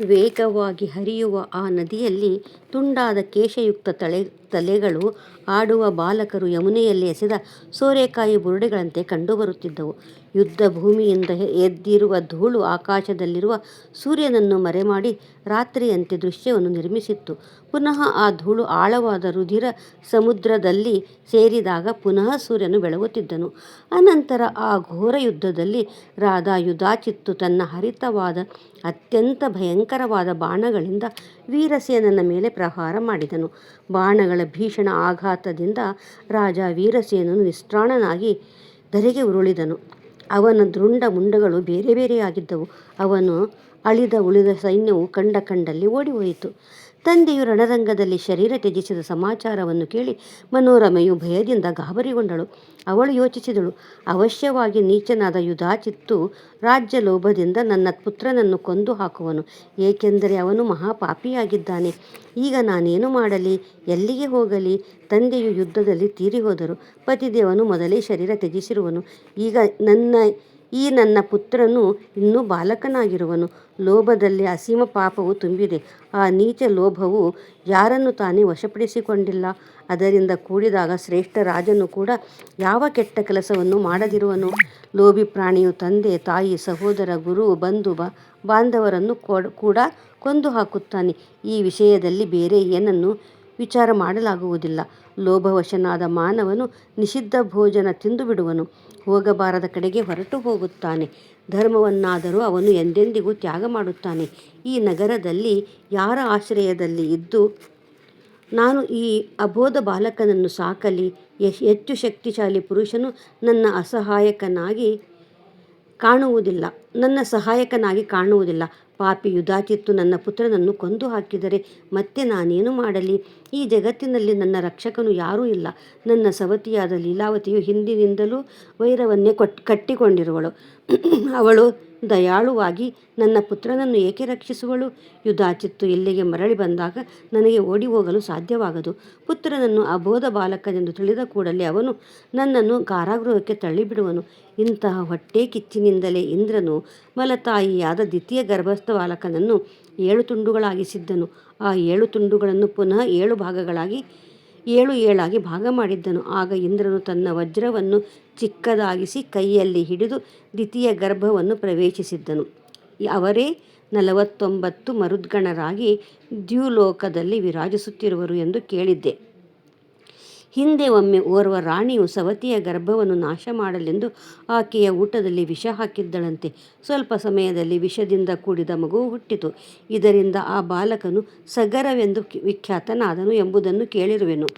ವೇಗವಾಗಿ ಹರಿಯುವ ಆ ನದಿಯಲ್ಲಿ ತುಂಡಾದ ಕೇಶಯುಕ್ತ ತಲೆಗಳು ಆಡುವ ಬಾಲಕರು ಯಮುನೆಯಲ್ಲಿ ಎಸೆದ ಸೋರೆಕಾಯಿ ಬುರುಡೆಗಳಂತೆ ಕಂಡುಬರುತ್ತಿದ್ದವು. ಯುದ್ಧ ಭೂಮಿಯಿಂದ ಎದ್ದಿರುವ ಧೂಳು ಆಕಾಶದಲ್ಲಿರುವ ಸೂರ್ಯನನ್ನು ಮರೆಮಾಡಿ ರಾತ್ರಿಯಂತೆ ದೃಶ್ಯವನ್ನು ನಿರ್ಮಿಸಿತ್ತು. ಪುನಃ ಆ ಧೂಳು ಆಳವಾದ ರುಧಿರ ಸಮುದ್ರದಲ್ಲಿ ಸೇರಿದಾಗ ಪುನಃ ಸೂರ್ಯನು ಬೆಳಗುತ್ತಿದ್ದನು. ಅನಂತರ ಆ ಘೋರ ಯುದ್ಧದಲ್ಲಿ ರಾಧಾ ಯುಧಾಚಿತ್ತು ತನ್ನ ಹರಿತವಾದ ಅತ್ಯಂತ ಭಯಂಕರವಾದ ಬಾಣಗಳಿಂದ ವೀರಸೇನನ ಮೇಲೆ ಪ್ರಹಾರ ಮಾಡಿದನು. ಬಾಣಗಳ ಭೀಷಣ ಆಘಾತದಿಂದ ರಾಜ ವೀರಸೇನನು ನಿಸ್ತ್ರಾಣನಾಗಿ ಧರೆಗೆ ಉರುಳಿದನು. ಅವನ ದ್ರುಂಡ ಮುಂಡಗಳು ಬೇರೆ ಬೇರೆಯಾಗಿದ್ದವು. ಅವನು ಅಳಿದ ಉಳಿದ ಸೈನ್ಯವು ಕಂಡಲ್ಲಿ ಓಡಿಹೋಯಿತು. ತಂದೆಯು ರಣರಂಗದಲ್ಲಿ ಶರೀರ ತ್ಯಜಿಸಿದ ಸಮಾಚಾರವನ್ನು ಕೇಳಿ ಮನೋರಮೆಯು ಭಯದಿಂದ ಗಾಬರಿಗೊಂಡಳು. ಅವಳು ಯೋಚಿಸಿದಳು, ಅವಶ್ಯವಾಗಿ ನೀಚನಾದ ಯುಧಾಚಿತ್ತು ರಾಜ್ಯ ಲೋಭದಿಂದ ನನ್ನ ಪುತ್ರನನ್ನು ಕೊಂದು ಹಾಕುವನು, ಏಕೆಂದರೆ ಅವನು ಮಹಾಪಾಪಿಯಾಗಿದ್ದಾನೆ. ಈಗ ನಾನೇನು ಮಾಡಲಿ, ಎಲ್ಲಿಗೆ ಹೋಗಲಿ? ತಂದೆಯು ಯುದ್ಧದಲ್ಲಿ ತೀರಿಹೋದರು. ಪತಿದೇವನು ಮೊದಲೇ ಶರೀರ ತ್ಯಜಿಸಿರುವನು. ಈಗ ನನ್ನ ಪುತ್ರನು ಇನ್ನೂ ಬಾಲಕನಾಗಿರುವನು. ಲೋಭದಲ್ಲಿ ಅಸೀಮ ಪಾಪವು ತುಂಬಿದೆ. ಆ ನೀಚ ಲೋಭವು ಯಾರನ್ನು ತಾನೇ ವಶಪಡಿಸಿಕೊಂಡಿಲ್ಲ. ಅದರಿಂದ ಕೂಡಿದಾಗ ಶ್ರೇಷ್ಠ ರಾಜನು ಕೂಡ ಯಾವ ಕೆಟ್ಟ ಕೆಲಸವನ್ನು ಮಾಡದಿರುವನು. ಲೋಭಿ ಪ್ರಾಣಿಯು ತಂದೆ, ತಾಯಿ, ಸಹೋದರ, ಗುರು, ಬಂಧು ಬಾಂಧವರನ್ನು ಕೂಡ ಕೊಂದು ಹಾಕುತ್ತಾನೆ. ಈ ವಿಷಯದಲ್ಲಿ ಬೇರೆ ಏನನ್ನು ವಿಚಾರ ಮಾಡಲಾಗುವುದಿಲ್ಲ. ಲೋಭವಶನಾದ ಮಾನವನು ನಿಷಿದ್ಧ ಭೋಜನ ತಿಂದು ಬಿಡುವನು, ಹೋಗಬಾರದ ಕಡೆಗೆ ಹೊರಟು ಹೋಗುತ್ತಾನೆ. ಧರ್ಮವನ್ನಾದರೂ ಅವನು ಎಂದೆಂದಿಗೂ ತ್ಯಾಗ ಮಾಡುತ್ತಾನೆ. ಈ ನಗರದಲ್ಲಿ ಯಾರ ಆಶ್ರಯದಲ್ಲಿ ಇದ್ದು ನಾನು ಈ ಅಬೋಧ ಬಾಲಕನನ್ನು ಸಾಕಲಿ? ಹೆಚ್ಚು ಶಕ್ತಿಶಾಲಿ ಪುರುಷನು ನನ್ನ ಸಹಾಯಕನಾಗಿ ಕಾಣುವುದಿಲ್ಲ. ಪಾಪಿ ಯುಧಾಚಿತ್ತು ನನ್ನ ಪುತ್ರನನ್ನು ಕೊಂದು ಹಾಕಿದರೆ ಮತ್ತೆ ನಾನೇನು ಮಾಡಲಿ? ಈ ಜಗತ್ತಿನಲ್ಲಿ ನನ್ನ ರಕ್ಷಕನು ಯಾರೂ ಇಲ್ಲ. ನನ್ನ ಸವತಿಯಾದ ಲೀಲಾವತಿಯು ಹಿಂದಿನಿಂದಲೂ ವೈರವನ್ನೇ ಕಟ್ಟಿಕೊಂಡಿರುವಳು. ಅವಳು ದಯಾಳುವಾಗಿ ನನ್ನ ಪುತ್ರನನ್ನು ಏಕೆ ರಕ್ಷಿಸುವಳು? ಯುಧಾಚಿತ್ತು ಇಲ್ಲಿಗೆ ಮರಳಿ ಬಂದಾಗ ನನಗೆ ಓಡಿ ಹೋಗಲು ಸಾಧ್ಯವಾಗದು. ಪುತ್ರನನ್ನು ಅಬೋಧ ಬಾಲಕನೆಂದು ತಿಳಿದ ಕೂಡಲೇ ಅವನು ನನ್ನನ್ನು ಕಾರಾಗೃಹಕ್ಕೆ ತಳ್ಳಿಬಿಡುವನು. ಇಂತಹ ಹೊಟ್ಟೆ ಕಿಚ್ಚಿನಿಂದಲೇ ಇಂದ್ರನು ಮಲತಾಯಿಯಾದ ದ್ವಿತೀಯ ಗರ್ಭಸ್ಥ ಬಾಲಕನನ್ನು 7 ತುಂಡುಗಳಾಗಿಸಿದ್ದನು. ಆ 7 ತುಂಡುಗಳನ್ನು ಪುನಃ 7 ಭಾಗ ಮಾಡಿದ್ದನು. ಆಗ ಇಂದ್ರನು ತನ್ನ ವಜ್ರವನ್ನು ಚಿಕ್ಕದಾಗಿಸಿ ಕೈಯಲ್ಲಿ ಹಿಡಿದು ದ್ವಿತೀಯ ಗರ್ಭವನ್ನು ಪ್ರವೇಶಿಸಿದ್ದನು. ಅವರೇ 49 ಮರುದ್ಗಣರಾಗಿ ದ್ಯುಲೋಕದಲ್ಲಿ ವಿರಾಜಿಸುತ್ತಿರುವರು ಎಂದು ಕೇಳಿದ್ದೆ. ಹಿಂದೆ ಒಮ್ಮೆ ಓರ್ವ ರಾಣಿಯು ಸವತಿಯ ಗರ್ಭವನ್ನು ನಾಶ ಮಾಡಲೆಂದು ಆಕೆಯ ಊಟದಲ್ಲಿ ವಿಷ ಹಾಕಿದ್ದಳಂತೆ. ಸ್ವಲ್ಪ ಸಮಯದಲ್ಲಿ ವಿಷದಿಂದ ಕೂಡಿದ ಮಗುವು ಹುಟ್ಟಿತು. ಇದರಿಂದ ಆ ಬಾಲಕನು ಸಗರವೆಂದು ವಿಖ್ಯಾತನಾದನು ಎಂಬುದನ್ನು ಕೇಳಿರುವೆನು.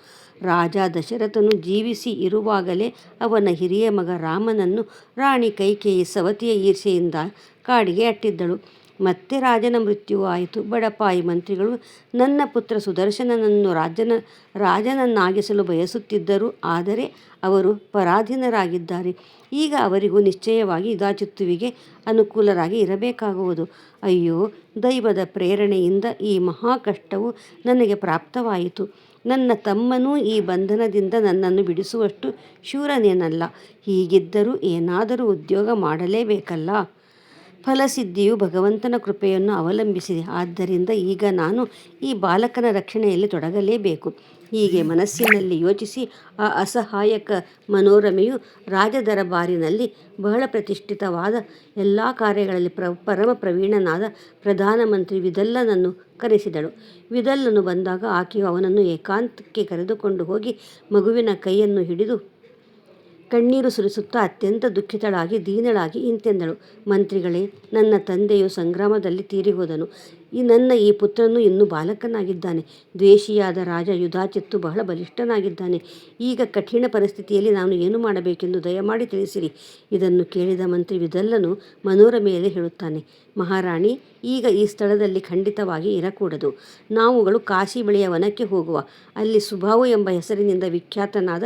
ರಾಜ ದಶರಥನು ಜೀವಿಸಿ ಇರುವಾಗಲೇ ಅವನ ಹಿರಿಯ ಮಗ ರಾಮನನ್ನು ರಾಣಿ ಕೈಕೇಯಿ ಸವತಿಯ ಈರ್ಷೆಯಿಂದ ಕಾಡಿಗೆ ಅಟ್ಟಿದ್ದಳು. ಮತ್ತೆ ರಾಜನ ಮೃತ್ಯುವು ಆಯಿತು. ಬಡಪಾಯಿ ಮಂತ್ರಿಗಳು ನನ್ನ ಪುತ್ರ ಸುದರ್ಶನನನ್ನು ರಾಜನನ್ನಾಗಿಸಲು ಬಯಸುತ್ತಿದ್ದರು. ಆದರೆ ಅವರು ಪರಾಧೀನರಾಗಿದ್ದಾರೆ. ಈಗ ಅವರಿಗೂ ನಿಶ್ಚಯವಾಗಿ ಯುಧಾಚಿತ್ತುವಿಗೆ ಅನುಕೂಲರಾಗಿ ಇರಬೇಕಾಗುವುದು. ಅಯ್ಯೋ, ದೈವದ ಪ್ರೇರಣೆಯಿಂದ ಈ ಮಹಾ ಕಷ್ಟವು ನನಗೆ ಪ್ರಾಪ್ತವಾಯಿತು. ನನ್ನ ತಮ್ಮನೂ ಈ ಬಂಧನದಿಂದ ನನ್ನನ್ನು ಬಿಡಿಸುವಷ್ಟು ಶೂರನೇನಲ್ಲ. ಹೀಗಿದ್ದರೂ ಏನಾದರೂ ಉದ್ಯೋಗ ಮಾಡಲೇಬೇಕಲ್ಲ. ಫಲಸಿದ್ಧಿಯು ಭಗವಂತನ ಕೃಪೆಯನ್ನು ಅವಲಂಬಿಸಿದೆ. ಆದ್ದರಿಂದ ಈಗ ನಾನು ಈ ಬಾಲಕನ ರಕ್ಷಣೆಯಲ್ಲಿ ತೊಡಗಲೇಬೇಕು. ಹೀಗೆ ಮನಸ್ಸಿನಲ್ಲಿ ಯೋಚಿಸಿ ಆ ಅಸಹಾಯಕ ಮನೋರಮೆಯು ರಾಜದರಬಾರಿನಲ್ಲಿ ಬಹಳ ಪ್ರತಿಷ್ಠಿತವಾದ ಎಲ್ಲ ಕಾರ್ಯಗಳಲ್ಲಿ ಪರಮ ಪ್ರವೀಣನಾದ ಪ್ರಧಾನಮಂತ್ರಿ ವಿದಲ್ಲನನ್ನು ಕರೆಸಿದಳು. ವಿದಲ್ಲನು ಬಂದಾಗ ಆಕೆಯು ಅವನನ್ನು ಏಕಾಂತಕ್ಕೆ ಕರೆದುಕೊಂಡು ಹೋಗಿ ಮಗುವಿನ ಕೈಯನ್ನು ಹಿಡಿದು ಕಣ್ಣೀರು ಸುರಿಸುತ್ತಾ ಅತ್ಯಂತ ದುಃಖಿತಳಾಗಿ ದೀನಳಾಗಿ ಇಂತೆಂದಳು, ಮಂತ್ರಿಗಳೇ, ನನ್ನ ತಂದೆಯು ಸಂಗ್ರಾಮದಲ್ಲಿ ತೀರಿಹೋದನು. ನನ್ನ ಈ ಪುತ್ರನು ಇನ್ನೂ ಬಾಲಕನಾಗಿದ್ದಾನೆ. ದ್ವೇಷಿಯಾದ ರಾಜ ಯುಧಾಚಿತ್ತು ಬಹಳ ಬಲಿಷ್ಠನಾಗಿದ್ದಾನೆ. ಈಗ ಕಠಿಣ ಪರಿಸ್ಥಿತಿಯಲ್ಲಿ ನಾನು ಏನು ಮಾಡಬೇಕೆಂದು ದಯಮಾಡಿ ತಿಳಿಸಿರಿ. ಇದನ್ನು ಕೇಳಿದ ಮಂತ್ರಿ ವಿದಲ್ಲನು ಮನೋರಮೆಯಲ್ಲಿ ಹೇಳುತ್ತಾನೆ, ಮಹಾರಾಣಿ, ಈಗ ಈ ಸ್ಥಳದಲ್ಲಿ ಖಂಡಿತವಾಗಿ ಇರಕೂಡದು. ನಾವುಗಳು ಕಾಶಿ ಬಳಿಯ ವನಕ್ಕೆ ಹೋಗುವ. ಅಲ್ಲಿ ಸುಬಾಹು ಎಂಬ ಹೆಸರಿನಿಂದ ವಿಖ್ಯಾತನಾದ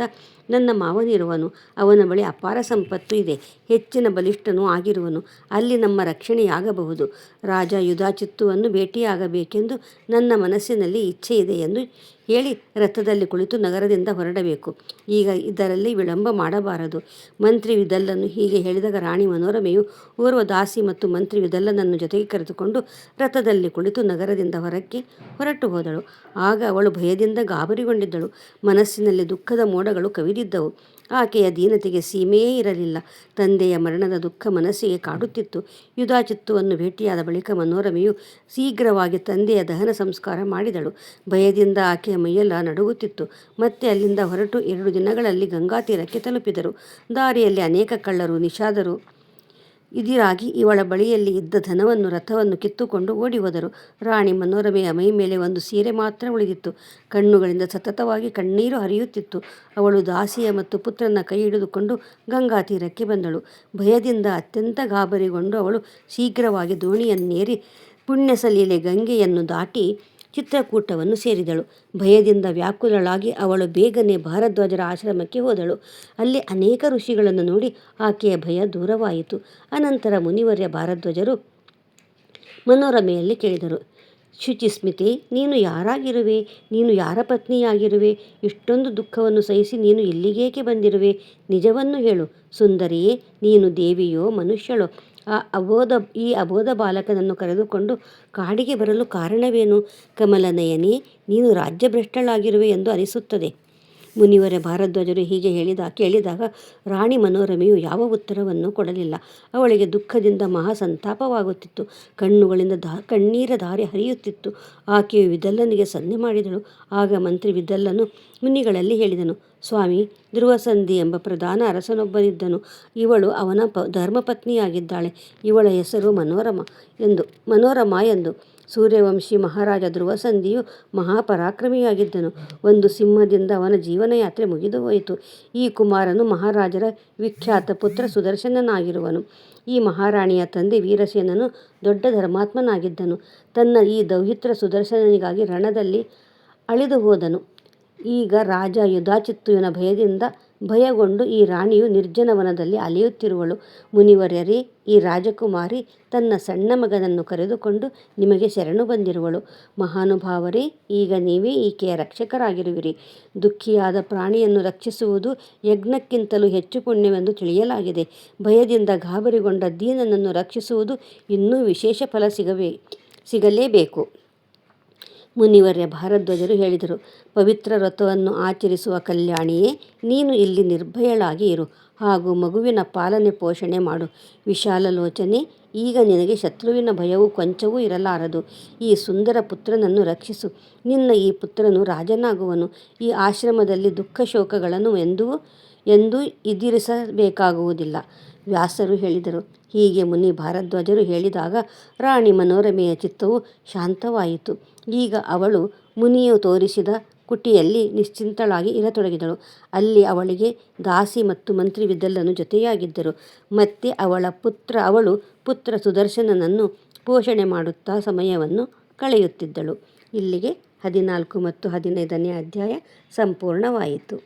ನನ್ನ ಮಾವನಿರುವನು. ಅವನ ಬಳಿ ಅಪಾರ ಸಂಪತ್ತು ಇದೆ. ಹೆಚ್ಚಿನ ಬಲಿಷ್ಠನೂ ಆಗಿರುವನು. ಅಲ್ಲಿ ನಮ್ಮ ರಕ್ಷಣೆಯಾಗಬಹುದು. ರಾಜ ಯುಧಾಚಿತ್ತುವನ್ನು ಭೇಟಿಯಾಗಬೇಕೆಂದು ನನ್ನ ಮನಸ್ಸಿನಲ್ಲಿ ಇಚ್ಛೆ ಇದೆ ಎಂದು ಹೇಳಿ ರಥದಲ್ಲಿ ಕುಳಿತು ನಗರದಿಂದ ಹೊರಡಬೇಕು. ಈಗ ಇದರಲ್ಲಿ ವಿಳಂಬ ಮಾಡಬಾರದು. ಮಂತ್ರಿ ವಿದಲ್ಲನು ಹೀಗೆ ಹೇಳಿದಾಗ ರಾಣಿ ಮನೋರಮೆಯು ಓರ್ವ ದಾಸಿ ಮತ್ತು ಮಂತ್ರಿ ವಿದಲ್ಲನನ್ನು ಜೊತೆಗೆ ಕರೆದುಕೊಂಡು ರಥದಲ್ಲಿ ಕುಳಿತು ನಗರದಿಂದ ಹೊರಕ್ಕೆ ಹೊರಟು ಹೋದಳು. ಆಗ ಅವಳು ಭಯದಿಂದ ಗಾಬರಿಗೊಂಡಿದ್ದಳು. ಮನಸ್ಸಿನಲ್ಲಿ ದುಃಖದ ಮೋಡಗಳು ಕವಿದಿದ್ದವು. ಆಕೆಯ ದೀನತೆಗೆ ಸೀಮೆಯೇ ಇರಲಿಲ್ಲ. ತಂದೆಯ ಮರಣದ ದುಃಖ ಮನಸ್ಸಿಗೆ ಕಾಡುತ್ತಿತ್ತು. ಯುಧಾಚಿತ್ತುವನ್ನು ಭೇಟಿಯಾದ ಬಳಿಕ ಮನೋರಮೆಯು ಶೀಘ್ರವಾಗಿ ತಂದೆಯ ದಹನ ಸಂಸ್ಕಾರ ಮಾಡಿದಳು. ಭಯದಿಂದ ಆಕೆಯ ಮೈಯೆಲ್ಲ ನಡುಗುತ್ತಿತ್ತು. ಮತ್ತೆ ಅಲ್ಲಿಂದ ಹೊರಟು 2 ದಿನಗಳಲ್ಲಿ ಗಂಗಾ ತೀರಕ್ಕೆ ತಲುಪಿದರು. ದಾರಿಯಲ್ಲಿ ಅನೇಕ ಕಳ್ಳರು ನಿಷಾದರು ಇದಿರಾಗಿ ಇವಳ ಬಳಿಯಲ್ಲಿ ಇದ್ದ ಧನವನ್ನು ರಥವನ್ನು ಕಿತ್ತುಕೊಂಡು ಓಡಿ ಹೋದರು. ರಾಣಿ ಮನೋರಮೆಯ ಮೈ ಮೇಲೆ ಒಂದು ಸೀರೆ ಮಾತ್ರ ಉಳಿದಿತ್ತು. ಕಣ್ಣುಗಳಿಂದ ಸತತವಾಗಿ ಕಣ್ಣೀರು ಹರಿಯುತ್ತಿತ್ತು. ಅವಳು ದಾಸಿಯ ಮತ್ತು ಪುತ್ರನ ಕೈ ಹಿಡಿದುಕೊಂಡು ಗಂಗಾ ತೀರಕ್ಕೆ ಬಂದಳು. ಭಯದಿಂದ ಅತ್ಯಂತ ಗಾಬರಿಗೊಂಡು ಅವಳು ಶೀಘ್ರವಾಗಿ ದೋಣಿಯನ್ನೇರಿ ಪುಣ್ಯಸಲೀಲೆ ಗಂಗೆಯನ್ನು ದಾಟಿ ಚಿತ್ರಕೂಟವನ್ನು ಸೇರಿದಳು. ಭಯದಿಂದ ವ್ಯಾಕುಲಳಾಗಿ ಅವಳು ಬೇಗನೆ ಭಾರದ್ವಾಜರ ಆಶ್ರಮಕ್ಕೆ ಹೋದಳು. ಅಲ್ಲಿ ಅನೇಕ ಋಷಿಗಳನ್ನು ನೋಡಿ ಆಕೆಯ ಭಯ ದೂರವಾಯಿತು. ಅನಂತರ ಮುನಿವರ್ಯ ಭಾರದ್ವಾಜರು ಮನೋರಮೆಯಲ್ಲಿ ಕೇಳಿದರು, ಶುಚಿಸ್ಮಿತೆ, ನೀನು ಯಾರಾಗಿರುವೆ? ನೀನು ಯಾರ ಪತ್ನಿಯಾಗಿರುವೆ? ಇಷ್ಟೊಂದು ದುಃಖವನ್ನು ಸಹಿಸಿ ನೀನು ಇಲ್ಲಿಗೇಕೆ ಬಂದಿರುವೆ? ನಿಜವನ್ನು ಹೇಳು ಸುಂದರಿಯೇ. ನೀನು ದೇವಿಯೋ ಮನುಷ್ಯಳೋ? ಈ ಅಬೋಧ ಬಾಲಕನನ್ನು ಕರೆದುಕೊಂಡು ಕಾಡಿಗೆ ಬರಲು ಕಾರಣವೇನು? ಕಮಲನಯನೇ, ನೀನು ರಾಜ್ಯಭ್ರಷ್ಟಳಾಗಿರುವೆ ಎಂದು ಅನಿಸುತ್ತದೆ. ಮುನಿವರ ಭಾರದ್ವಾಜರು ಹೀಗೆ ಕೇಳಿದಾಗ ರಾಣಿ ಮನೋರಮೆಯು ಯಾವ ಉತ್ತರವನ್ನು ಕೊಡಲಿಲ್ಲ. ಅವಳಿಗೆ ದುಃಖದಿಂದ ಮಹಾ ಸಂತಾಪವಾಗುತ್ತಿತ್ತು. ಕಣ್ಣುಗಳಿಂದ ಕಣ್ಣೀರ ಧಾರೆ ಹರಿಯುತ್ತಿತ್ತು. ಆಕೆಯು ವಿದಲ್ಲನಿಗೆ ಸನ್ನೆ ಮಾಡಿದಳು. ಆಗ ಮಂತ್ರಿ ವಿದಲ್ಲನು ಮುನಿಗಳಲ್ಲಿ ಹೇಳಿದನು, ಸ್ವಾಮಿ, ಧ್ರುವಸಂಧಿ ಎಂಬ ಪ್ರಧಾನ ಅರಸನೊಬ್ಬನಿದ್ದನು. ಇವಳು ಅವನ ಧರ್ಮಪತ್ನಿಯಾಗಿದ್ದಾಳೆ. ಇವಳ ಹೆಸರು ಮನೋರಮಾ ಎಂದು. ಸೂರ್ಯವಂಶಿ ಮಹಾರಾಜ ಧ್ರುವಸಂಧಿಯು ಮಹಾಪರಾಕ್ರಮಿಯಾಗಿದ್ದನು. ಒಂದು ಸಿಂಹದಿಂದ ಅವನ ಜೀವನಯಾತ್ರೆ ಮುಗಿದು ಹೋಯಿತು. ಈ ಕುಮಾರನು ಮಹಾರಾಜರ ವಿಖ್ಯಾತ ಪುತ್ರ ಸುದರ್ಶನನಾಗಿರುವನು. ಈ ಮಹಾರಾಣಿಯ ತಂದೆ ವೀರಸೇನನು ದೊಡ್ಡ ಧರ್ಮಾತ್ಮನಾಗಿದ್ದನು. ತನ್ನ ಈ ದೌಹಿತ್ರ ಸುದರ್ಶನನಿಗಾಗಿ ರಣದಲ್ಲಿ ಅಳಿದು ಹೋದನು. ಈಗ ರಾಜ ಯುಧಾಚಿತ್ತುವಿನ ಭಯಗೊಂಡು ಈ ರಾಣಿಯು ನಿರ್ಜನವನದಲ್ಲಿ ಅಲೆಯುತ್ತಿರುವಳು. ಮುನಿವರ್ಯರೇ, ಈ ರಾಜಕುಮಾರಿ ತನ್ನ ಸಣ್ಣ ಮಗನನ್ನು ಕರೆದುಕೊಂಡು ನಿಮಗೆ ಶರಣು ಬಂದಿರುವಳು. ಮಹಾನುಭಾವರೇ, ಈಗ ನೀವೇ ಈಕೆಯ ರಕ್ಷಕರಾಗಿರುವಿರಿ. ದುಃಖಿಯಾದ ಪ್ರಾಣಿಯನ್ನು ರಕ್ಷಿಸುವುದು ಯಜ್ಞಕ್ಕಿಂತಲೂ ಹೆಚ್ಚು ಪುಣ್ಯವೆಂದು ತಿಳಿಯಲಾಗಿದೆ. ಭಯದಿಂದ ಗಾಬರಿಗೊಂಡ ದೀನನನ್ನು ರಕ್ಷಿಸುವುದು ಇನ್ನೂ ವಿಶೇಷ ಫಲ ಸಿಗಲೇಬೇಕು. ಮುನಿವರ್ಯ ಭಾರದ್ವಾಜರು ಹೇಳಿದರು, ಪವಿತ್ರ ವ್ರತವನ್ನು ಆಚರಿಸುವ ಕಲ್ಯಾಣಿಯೇ, ನೀನು ಇಲ್ಲಿ ನಿರ್ಭಯಳಾಗಿ ಇರು ಹಾಗೂ ಮಗುವಿನ ಪಾಲನೆ ಪೋಷಣೆ ಮಾಡು. ವಿಶಾಲಲೋಚನೆ, ಈಗ ನಿನಗೆ ಶತ್ರುವಿನ ಭಯವೂ ಕೊಂಚವೂ ಇರಲಾರದು. ಈ ಸುಂದರ ಪುತ್ರನನ್ನು ರಕ್ಷಿಸು. ನಿನ್ನ ಈ ಪುತ್ರನು ರಾಜನಾಗುವನು. ಈ ಆಶ್ರಮದಲ್ಲಿ ದುಃಖ ಶೋಕಗಳನ್ನು ಎಂದೂ ಇದಿರಿಸಬೇಕಾಗುವುದಿಲ್ಲ. ವ್ಯಾಸರು ಹೇಳಿದರು. ಹೀಗೆ ಮುನಿ ಭಾರದ್ವಾಜರು ಹೇಳಿದಾಗ ರಾಣಿ ಮನೋರಮೆಯ ಚಿತ್ತವು ಶಾಂತವಾಯಿತು. ಈಗ ಅವಳು ಮುನಿಯು ತೋರಿಸಿದ ಕುಟಿಯಲ್ಲಿ ನಿಶ್ಚಿಂತಳಾಗಿ ಇರತೊಡಗಿದಳು. ಅಲ್ಲಿ ಅವಳಿಗೆ ದಾಸಿ ಮತ್ತು ಮಂತ್ರಿ ವಿದಲ್ಲನು ಜೊತೆಯಾಗಿದ್ದರು. ಮತ್ತೆ ಅವಳು ಪುತ್ರ ಸುದರ್ಶನನನ್ನು ಪೋಷಣೆ ಮಾಡುತ್ತಾ ಸಮಯವನ್ನು ಕಳೆಯುತ್ತಿದ್ದಳು. ಇಲ್ಲಿಗೆ 14 ಮತ್ತು 15ನೇ ಅಧ್ಯಾಯ ಸಂಪೂರ್ಣವಾಯಿತು.